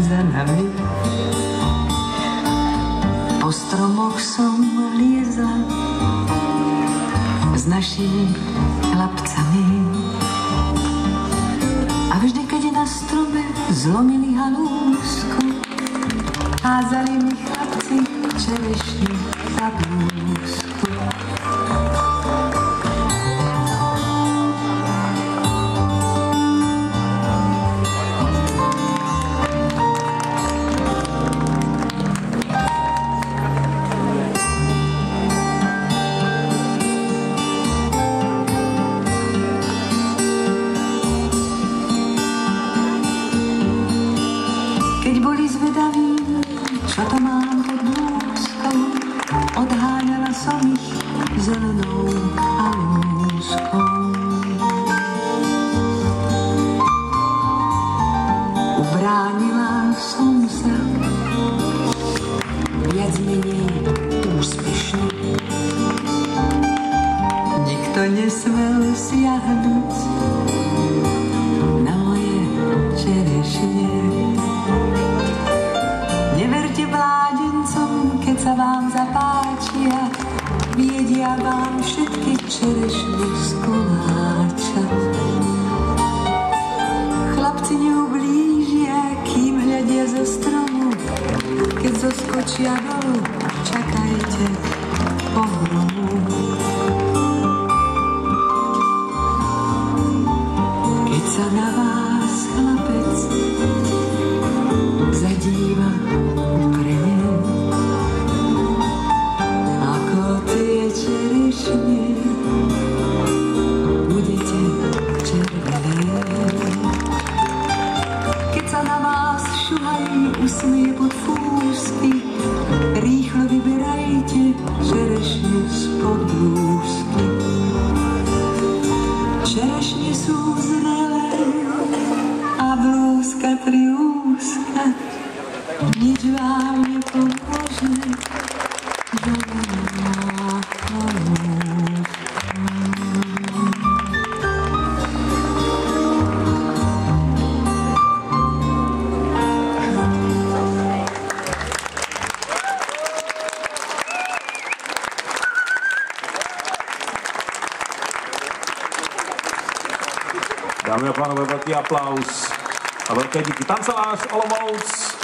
za nami. Po stromoch som liezla s našimi chlapcami. A vždy, keď na strome zlomili halúsku, házali mi chlapci čerešňu za blúzku. Keď boli zvedaví, čo to mám pod blúzkou, odháňala som ich zelenou halúskou. Ubránila som sa viac menej úspešne. Nikto nesmel siahnuť na moje čerešne. Neverte mládencom, keď sa vám zapáčia, viedia vám všetky čerešne z koláča. Chlapci neublížia, kým hľadia zo stromu, keď zoskočia dolu, čakajte pohromu. Keď sa na vás chlapec zadíva uprene, ako tie čerešne, budete červené. Keď sa na vás šuhají, usmie pod fúsky, rýchlo vyberajte čerešne spod blúzky. Čerešne sú zrelé a blúzka triúska, nič vám nepomôže, zelená halúska. Dámy a pánové, velký aplaus a velké díky. Kancelář Olomouc.